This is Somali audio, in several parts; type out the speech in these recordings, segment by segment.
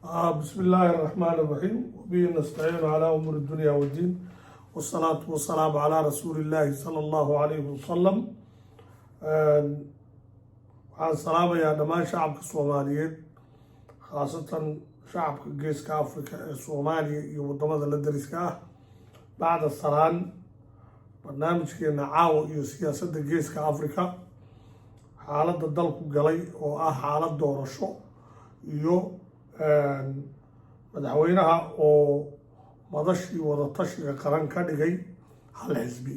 بسم الله الرحمن الرحيم وبه نستعين على أمور الدنيا والدين والصلاة والسلام على رسول الله صلى الله عليه وسلم. waxaan salaamayaa dhammaan shacabka Soomaaliyeed khaasatan shacabka geeska Afrika ee Soomaaliya iyo wadamada la dariska ah. bacda salaan barnaamijkeena caawa iyo siyaasadda geeska Afrika, xaaladda dalku galay oo ah xaalad doorasho iyo madaxweynaha oo madashii wadatashiga qaran ka dhigay hal xisbi.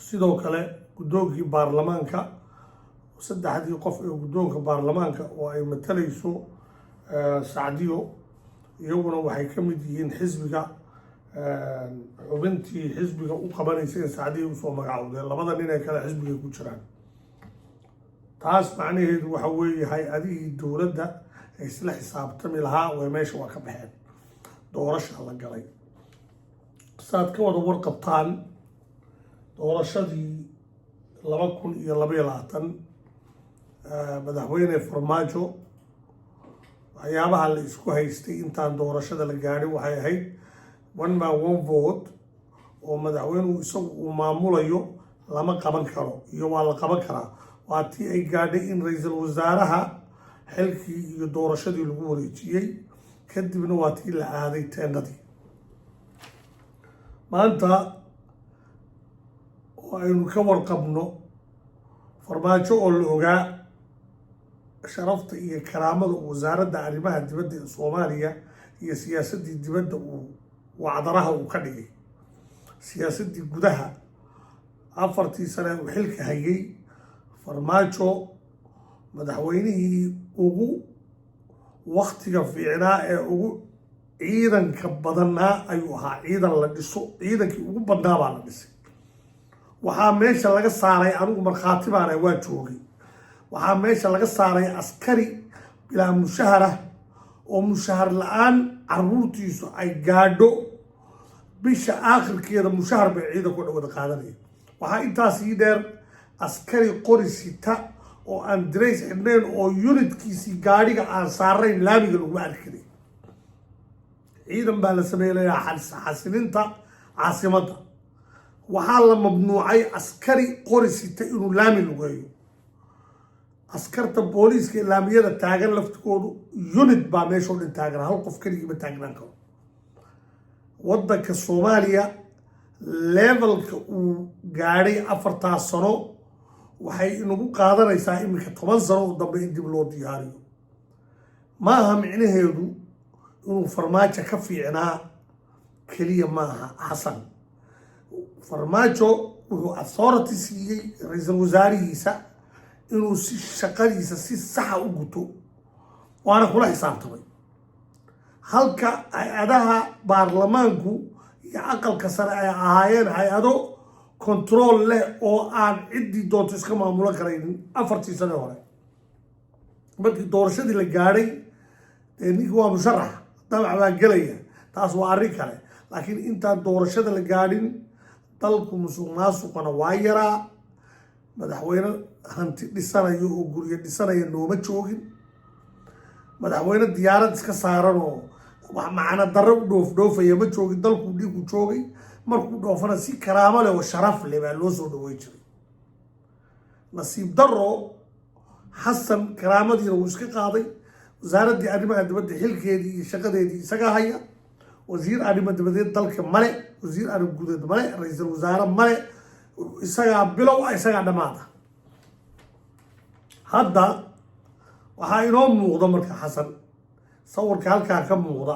sidoo kale guddoonkii baarlamaanka, saddexdii qof ee guddoonka baarlamaanka oo ay matalayso Sacdiyo, iyaguna waxay ka mid yihiin xisbiga xubintii xisbiga u qabanaysa in Sacdiyo usoo magacaawdeen. labada nin ee kale xisbiga ku jiraan. taas macnaheedu waxa weeye hay-adihii dowladda ay isla xisaabtami lahaa way meesha waa ka baxeen. doorasha la galay. saad ka wada warqabtaan doorashadii 2022 madaxweyne Farmaajo waxyaabaha la isku haystay intaan doorashada la gaadhin waxay ahayd one man one vote oo madaxweynuhu isagu uu maamulayo lama qaban karo iyo waa la qaban karaa. waa tii ay gaadhay in ra-iisul wasaaraha xilkii iyo doorashadii lagu wareejiyey, kadibna waa tii la aaday teendadii. maanta oo aynu ka warqabno Farmaajo oo la ogaa sharafta iyo karaamada wasaaradda arrimaha dibadda ee Soomaaliya iyo siyaasaddii dibadda wacdaraha uu ka dhigay. siyaasaddii gudaha 4 sane uu xilka hayay Farmaajo madaxweynihii ugu waqtiga fiicnaa ee ugu ciidanka badanaa ayuu ahaa. ciidan la dhiso, ciidankii ugu badnaa baa la dhisay. waxaa meesha laga saaray, anigu markhaati baana waa joogay, waxaa meesha laga saaray askari bilaa mushahara oo mushahar la-aan caruurtiisu ay gaadho bisha aakhirkeeda mushahar bay ciidanku dhawada qaadanaya. waxaa intaas ii dheer askari qori sita oo aan dirays xidhnayn oo unitkiisii gaadhiga aan saarayn laamiga lagu arkiday. ciidan baa la sameynayaa xasilinta caasimadda. waxaa la mamnuucay askari qori sita inuu laami lugeeyo. askarta booliiska ee laamiyada taagan laftigoodu unit baa meeshoo dhan taagan, hal qof keligiiba taagnaan karo. waddanka Soomaaliya levelka uu gaadhay 4 sano waxay inagu qaadanaysaa iminka 10 sano oo dambe in dib loo diyaariyo. maaha micnaheedu inuu Farmaajo ka fiicnaa keliya maaha xasan. Farmaajo wuxuu authority siiyey ra-iisul wasaarihiisa inuu si shaqadiisa si saxa u guto, waana kula xisaabtamay. halka hay-adaha baarlamaanku iyo aqalka sare ay ahaayeen hay-ado control leh oo aan ciddii doonto iska maamulan karaynin 4 sane hore. markii doorashadii la gaadhay ninkii waa musharax, dabac baa gelaya, taas waa arrin kale. laakiin intaan doorashada la gaadhin dalku musuq maasuqana waa yaraa. madaxweyne hanti dhisanayo oo guryo dhisanaya nooma joogin. madaxweyne diyaarad iska saaran oo wax macna darro u dhoofaya ma joogin. dalku dhiigu joogay. markuu dhoofana si karaamo leh oo sharaf leh baa loo soo dhaweyn jiray. nasiib darro xasan karaamadiina wuu iska qaaday. wasaaraddii arrimaha dibadda xilkeedii iyo shaqadeedii isaga haya. wasiir arrimo dibadeed dalka male, wasiir arrin gudeed male, ra-iisul wasaare male. isagaa bilow ah, isagaa dhammaada. hadda waxaa inoo muuqda marka xasan sawirka halkaa ka muuqda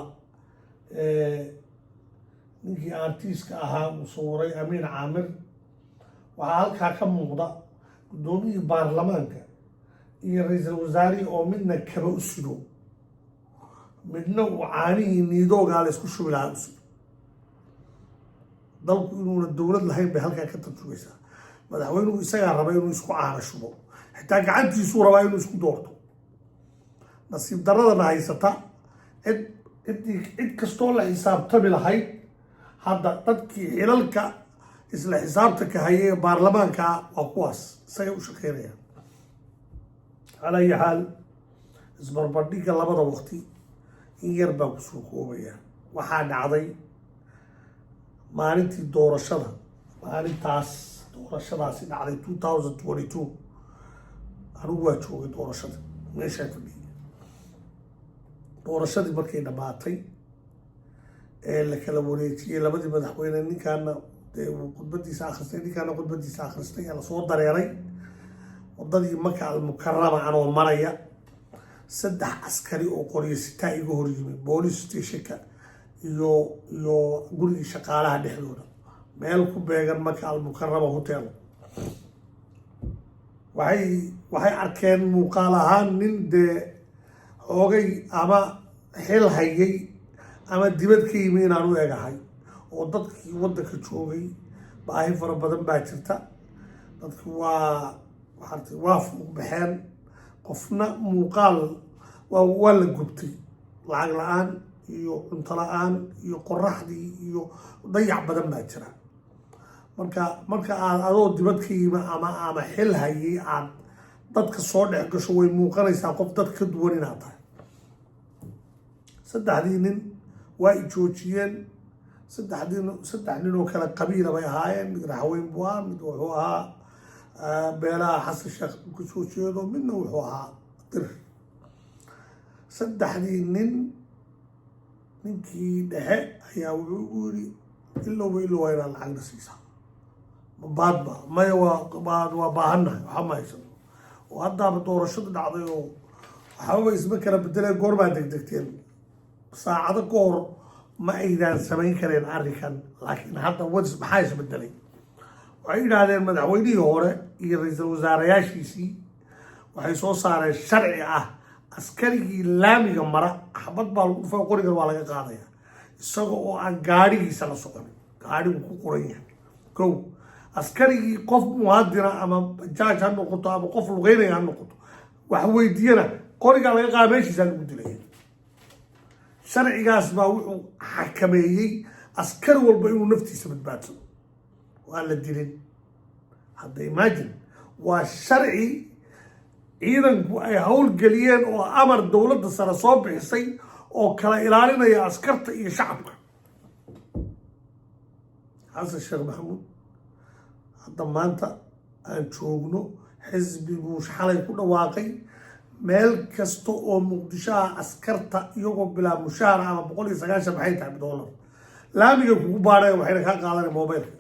ninkii artiiska ahaa uu sawiray Amiin Caamir. waxaa halkaa ka muuqda guddoomiyii baarlamaanka iyo ra-iisul wasaarihii oo midna kaba u sido, midna uu caanihii niidoogaa la isku shubi lahaa u sido. dalku inuuna dowlad lahayn bay halkaa ka tarjugaysaa. madaxweynuhu isagaa raba inuu isku caana shubo, xitaa gacantiisuu rabaa inuu isku doorto. nasiib daradana haysata cid kastoo la xisaabtami lahayd hadda dadkii xilalka isla xisaabtanka hayay ee baarlamaanka waa kuwaas isagay u shaqeynayaan. calaa ayi xaal isbarbardhigga labada waqti in yar baan kusoo koobayaa waxaa dhacday maalintii doorashada doorashadaasi dhacday 2022 anigu waa joogay doorashada meeshaa fadhiyay doorashadii markay dhammaatay ee la kala wareejiyey labadii madaxweyne ninkaana khudbadiisa akhristay ninkaana khudbadiisa akhristay ee lasoo dareeray wadadii Maka al-Mukarrama anoo maraya 3 askari oo qoryo sitaa iga hor yimid police stationka iyo gurigii shaqaalaha dhexdooda meel ku beegan Maka al-Mukarrama hotel waxay arkeen muuqaal ahaan nin dee xoogay ama xil hayay ama dibad ka yimi inaan u egahay oo dadkii waddanka joogay baahi fara badan baa jirta dadki waa fuuq baxeen qofna muuqaal waa la gubtay lacag la-aan iyo cunto la-aan iyo qoraxdii iyo dayac badan baa jira marka aad adoo dibad ka yimi ama xil hayay aad dadka soo dhex gasho way muuqanaysaa qof dad ka duwan inaad tahay 3 nin waa i joojiyeen 3 nin oo kala qabiila bay ahaayeen mid raxweyn buu ahaa mid wuxuu ahaa beelaha xasan sheekh ku soo jeedo midna wuxuu ahaa dir 3 nin ninkii dhexe ayaa wuxuu u yiri ilowba inaad lacagna siisaa mabaadba maya waa baahannahay waxa ma haysan oo haddaaba doorashadu dhacday oo waxaaba isma kala bedeleen goormaa degdegteen saacado ka hor ma aydaan samayn kareen arrinkan laakiin hadda maxaa isbedelay waxay yidhaahdeen madaxweynihii hore iyo ra-iisul wasaarayaashiisii waxay soo saareen sharci ah askarigii laamiga mara xabad baa lagu dhufaa qorigan waa laga qaadaya isaga oo aan gaadhigiisa la soconin gaadhigu ku qoran yahay kow askarigii qof muwaadina ama bajaaj ha noqoto ama qof lugeynaya ha noqoto wax weydiiyana qorigaa laga qaada meeshiisaa lagu dilaya sharcigaas baa wuxuu xakameeyey askari walba inuu naftiisa badbaadsado waa la dilin hadda imagine waa sharci ciidanku ay howlgeliyeen oo amar dowladda sare soo bixisay oo kala ilaalinaya askarta iyo shacabka xasan sheekh maxamuud hadda maanta aan joogno xisbiguu xalay ku dhawaaqay meel kasta oo muqdishoha askarta iyagoo bilaa mushaara ama 190 maxay tahay $1 laamiga kugu baadhaya waxayna kaa qaadanaya mobilka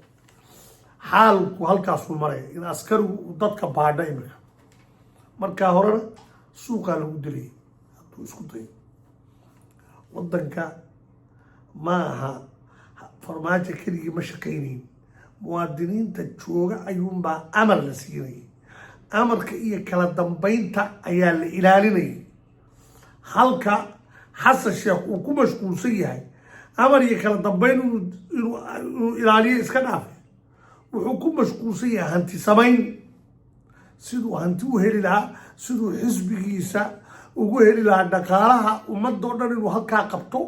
xaalku halkaasuu maraya in askarigu dadka baadha imika markaa horena suuqaa lagu dilayay hadduu isku dayo waddanka ma aha farmaajo keligii ma shaqaynayn muwaadiniinta jooga ayuunbaa amar la siinayay amarka iyo kala dambeynta ayaa la ilaalinayay halka xasan sheekh uu ku mashquulsan yahay amar iyo kala dambeyn inuu ilaaliyo iska dhaafay wuxuu ku mashquulsan yahay hanti samayn siduu hanti u heli lahaa siduu xisbigiisa ugu heli lahaa dhaqaalaha ummadoo dhan inuu halkaa qabto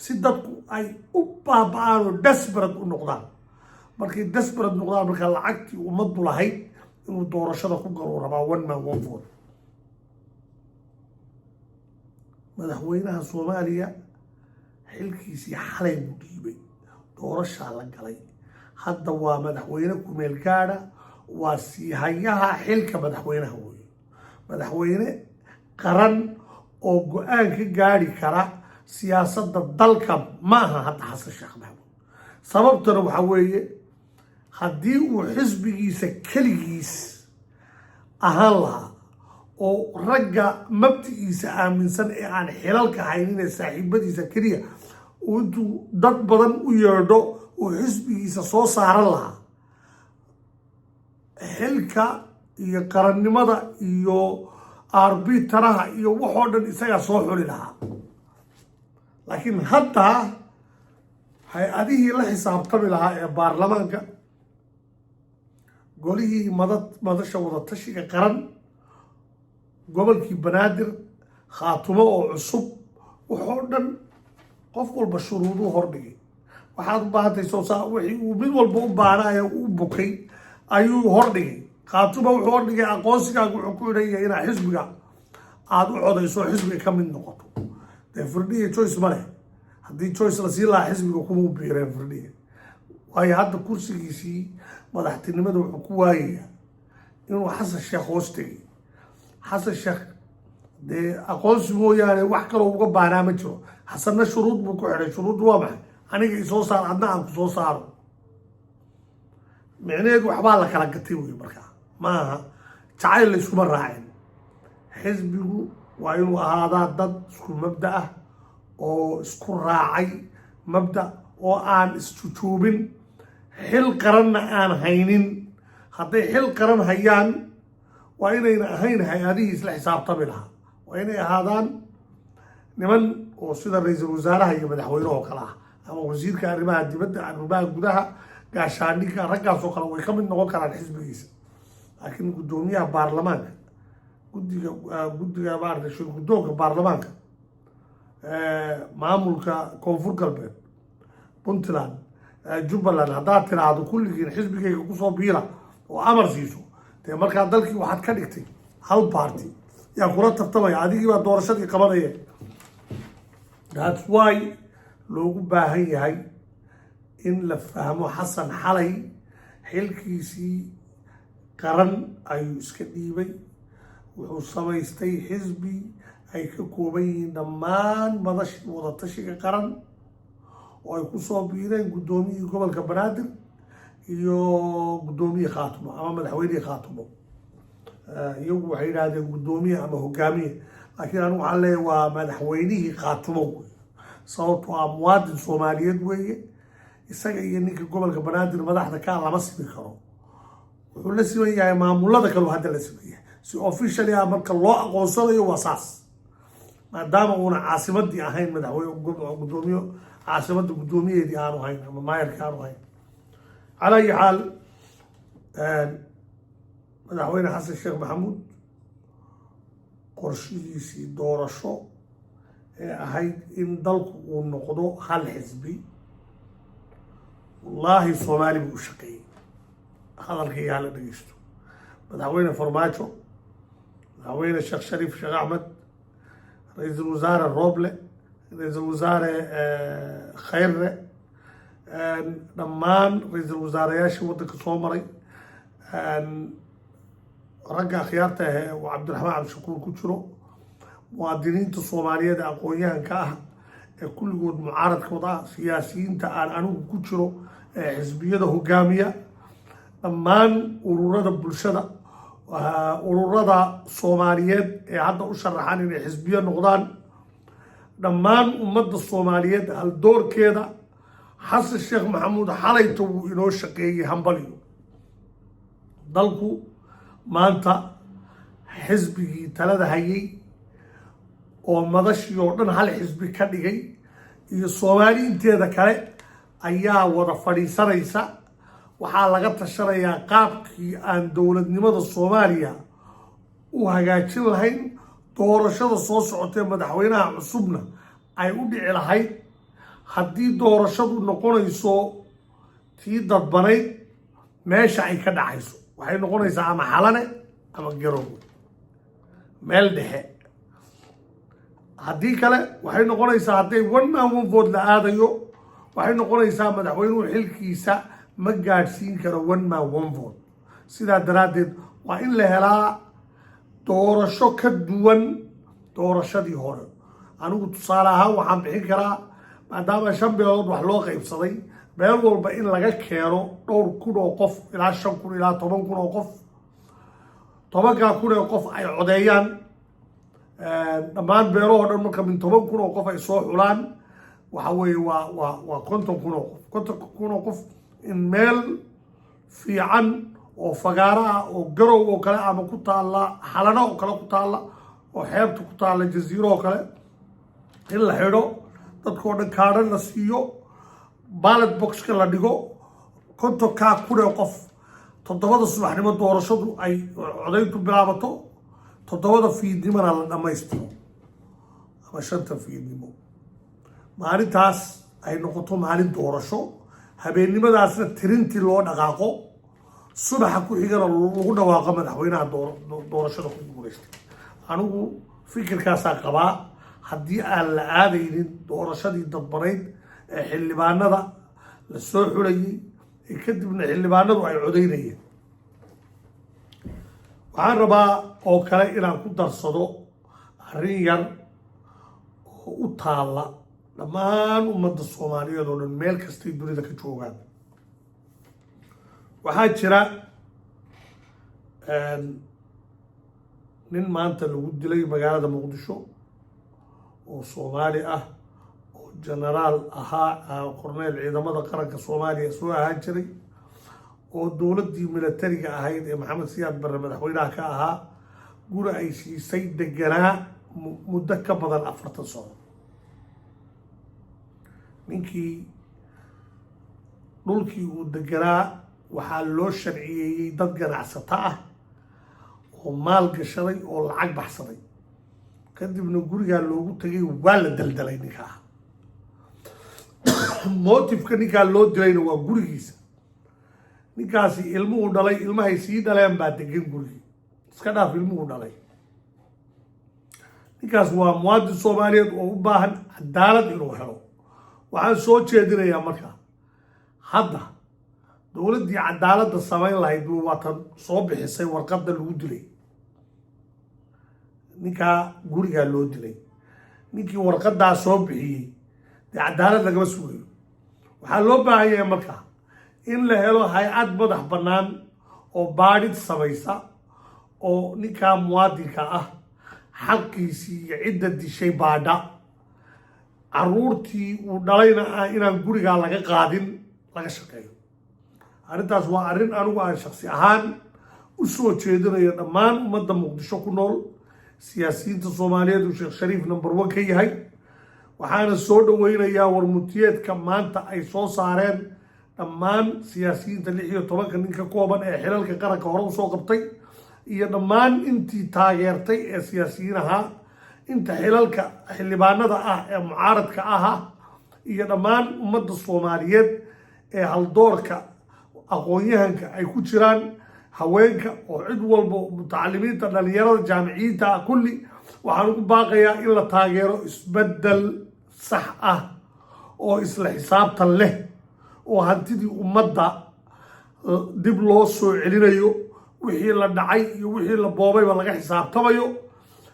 si dadku ay u baaba'aan oo desperate u noqdaan markay desperate noqdaan markaa lacagtii ummaddu lahayd inuu doorashada ku galo rabaa 1 man 1 vote madaxweynaha Soomaaliya xilkiisii xalay buu dhiibay doorashaa la galay hadda waa madaxweyne ku meel gaadha waa sii hayaha xilka madaxweynaha weeye madaxweyne qaran oo go-aan ka gaadhi kara siyaasadda dalka ma aha hadda xasan sheekh maxamuud sababtana waxaa weeye haddii uu xisbigiisa keligiis ahaan lahaa oo ragga mabtigiisa aaminsan ee aan xilalka haynin ee saaxiibadiisa keliya uu intuu dad badan u yeedho uu xisbigiisa soo saaran lahaa xilka iyo qarannimada iyo arbitaraha iyo waxoo dhan isagaa soo xuli lahaa laakiin hadda hay-adihii la xisaabtami lahaa ee baarlamaanka golihii madasha wadatashiga qaran gobolkii banaadir khaatumo oo cusub waxoo dhan qof walba shuruuduu hordhigay waxaad u baahantay wixii uu mid walba u baanaya u bukay ayuu hordhigay khaatumo wuxuu hordhigay aqoonsigaaga wuxuu ku xidhan yahay inaad xisbiga aada u codayso xisbiga ka mid noqoto dee firdhiya choice ma leh haddii choice la sii lahaa xisbiga kuma biireen firdhiya waayo hadda kursigiisii madaxtinimada wuxuu ku waayayaa inuu xasan sheekh hoos tegay xasan sheekh dee aqoonsi mooyaane wax kaloo uga baahnaa ma jiro xasanna shuruud buu ku xidhay shuruuddu waa maxay aniga isoo saar adna aan ku soo saaro micnaheedu waxbaa la kala gatay wey markaa maaha jacayl la iskuma raacin xisbigu waa inuu ahaadaa dad isku mabda ah oo isku raacay mabda oo aan isjujuubin xil qaranna aan haynin hadday xil qaran hayaan waa inayna ahayn hay-adihii isla xisaabtami lahaa waa inay ahaadaan niman oo sida ra-iisul wasaaraha iyo madaxweyne oo kale ah ama wasiirka arrimaha dibadda arrimaha gudaha gaashaandhigga raggaasoo kale way ka mid noqon karaan xisbigiisa laakiin guddoomiyaha baarlamaanka guddiga maarata shirguddoonka baarlamaanka maamulka koonfur galbeed puntland jubbaland haddaad tiraahdo kulligiin xisbigayga kusoo biira oo amar siiso dee markaa dalkii waxaad ka dhigtay hal party yaa kula tartamaya adigii baa doorashadii qabanaya that's why loogu baahan yahay in la fahmo xasan xalay xilkiisii qaran ayuu iska dhiibay wuxuu samaystay xisbi ay ka kooban yihiin dhammaan madashii wadatashiga qaran oo ay kusoo biireen guddoomiyihii gobolka banaadir iyo guddoomiyii khaatumo ama madaxweynihii khaatumo iyagu waxay yidhaahdeen guddoomiye ama hogaamiye laakiin anigu waxaan leeyahay waa madaxweynihii khaatumo wey sababtoo ah muwaadin soomaaliyeed weeye isaga iyo ninka gobolka banaadir madaxda ka lama simi karo wuxuu la siman yahay maamulada kaleo hadda la siman yahay si officially ah marka loo aqoonsanayo waa saas maadaama uuna caasimadii ahayn gudoomiye caasimadda guddoomiyeedii aanu hayn ama maayarkii aanu hayn calaa ayi xaal madaxweyne xasan sheekh maxamuud qorshihiisii doorasho ee ahayd in dalku uu noqdo hal xisbi wallaahi soomaali buu u shaqeeyey hadalkayga hala dhegeysto madaxweyne farmaajo madaxweyne sheekh shariif sheekh axmed ra-iisul wasaare rooble ra-iisul wasaare khayre dhammaan ra-iisul wasaareyaashii waddanka soo maray ragga akhyaarta ahe oo cabdiraxmaan cabdishakuur ku jiro muwaadiniinta soomaaliyeed ee aqoon-yahanka ah ee kulligood mucaaradka wada siyaasiyiinta aan anigu ku jiro ee xisbiyada hogaamiya dhammaan ururada bulshada ururada soomaaliyeed ee hadda u sharaxan inay xisbiyo noqdaan dhammaan ummadda soomaaliyeed haldoorkeeda xasan sheekh maxamuud xalayta wuu inoo shaqeeyey hambaliyo dalku maanta xisbigii talada hayay oo madashii oo dhan hal xisbi ka dhigay iyo soomaali inteeda kale ayaa wada fadhiisanaysa waxaa laga tashanayaa qaabkii aan dowladnimada soomaaliya u hagaajin lahayn doorashada soo socotee madaxweynaha cusubna ay u dhici lahayd haddii doorashadu noqonayso tii dadbanayd meesha ay ka dhacayso waxay noqonaysaa ama xalane ama garoowe meel dhexe haddii kale waxay noqonaysaa hadday one man one vote la aadayo waxay noqonaysaa madaxweynuhu xilkiisa ma gaadhsiin karo one man one vote sidaa daraaddeed waa in la helaa doorasho ka duwan doorashadii hore anigu tusaale ahaan waxaan bixin karaa maadaama 5 bilood wax loo qaybsaday meel walba in laga keeno dhowr kun oo qof ilaa 5 kun ilaa 10 kun oo qof 10 kun oo qof ay codeeyaan dhammaan beelahoo dhan marka min 10 kun oo qof ay soo xulaan waxa weeye waa 50 kun oo qof 50 kun oo qof in meel fiican oo fagaaro ah oo garow oo kale ama ku taalla xalano oo kale ku taalla oo xeebta ku taalla jasiiro oo kale in la xidho dadkoo dhan kaadhan la siiyo ballot boxka la dhigo 50 kun oo qof 7 subaxnimo doorashadu ay codayntu bilaabato 7 fiidnimona la dhammaystiro ama 5 fiidnimo maalintaas ay noqoto maalin doorasho habeennimadaasna tirintii loo dhaqaaqo subaxa ku xigana lagu dhawaaqo madaxweynaha doorashada ku guuleystay anigu fikirkaasaa qabaa haddii aan la aadaynin doorashadii dadbanayd ee xildhibaanada la soo xulayay ee kadibna xildhibaanadu ay codaynayeen. waxaan rabaa oo kale inaan ku darsado arrin yar oo u taalla dhammaan ummadda soomaaliyeed oo dhan meel kastay dunida ka joogaan. waxaa jira nin maanta lagu dilay magaalada muqdisho oo soomaali ah oo genaraal ahaa, korneyl ciidamada qaranka soomaaliya soo ahaan jiray, oo dowladdii militariga ahayd ee maxamed siyaad barre madaxweynaha ka ahaa, guri ay siisay deganaa muddo ka badan 40 sano. ninkii dhulkii uu deganaa waxaa loo sharciyeeyey dad ganacsato ah oo maal gashaday oo lacag baxsaday, kadibna gurigaa loogu tagay waa la daldalay ninkaa. motifka ninkaa loo dilayna waa gurigiisa. ninkaasi ilmuhu dhalay, ilmahay sii dhaleen baa degan gurigii, iska dhaaf ilmuhu dhalay. ninkaas waa muwaadin soomaaliyeed oo u baahan cadaalad inuu helo. waxaan soo jeedinayaa markaa hadda dowladdii cadaaladda samayn lahayd waatan soo bixisay warqadda lagu dilay ninkaa, gurigaa loo dilay. ninkii warqaddaa soo bixiyey dee cadaalad lagama sugayo. waxaa loo baahan yahay markaa in la helo hay-ad madax bannaan oo baadhid samaysa oo ninkaa muwaadinka ah xaqiisii iyo cidda dishay baadha, caruurtii uu dhalayna ah inaan gurigaa laga qaadin, laga shaqeeyo. arrintaas waa arrin anigu aan shaksi ahaan u soo jeedinayo dhammaan ummadda muqdisho ku nool, siyaasiyiinta soomaaliyeed uu sheekh shariif number 1 ka yahay. waxaana soo dhaweynayaa warmutiyeedka maanta ay soo saareen dhammaan siyaasiyiinta 16 nin ka kooban ee xilalka qaranka hore usoo qabtay, iyo dhammaan intii taageertay ee siyaasiyiin ahaa, inta xilalka xildhibaanada ah ee mucaaradka aha, iyo dhammaan ummadda soomaaliyeed ee haldoorka aqoon-yahanka ay ku jiraan, haweenka oo cid walba, mutacalimiinta, dhalinyarada, jaamiciyiinta kulli. waxaan ugu baaqayaa in la taageero isbeddel sax ah oo isla xisaabtan leh, oo hantidii ummadda dib loo soo celinayo, wixii la dhacay iyo wixii la boobayba laga xisaabtamayo.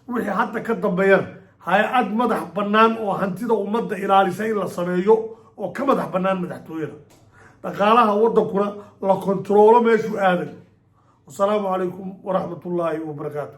wixii hadda ka dambeeyana hay-ad madax bannaan oo hantida ummadda ilaalisa in la sameeyo oo ka madax bannaan madaxtooyada. dhaqaalaha waddankuna la kontaroolo meeshuu aaday. wasalaamu calaykum waraxmatullaahi wabarakaatu.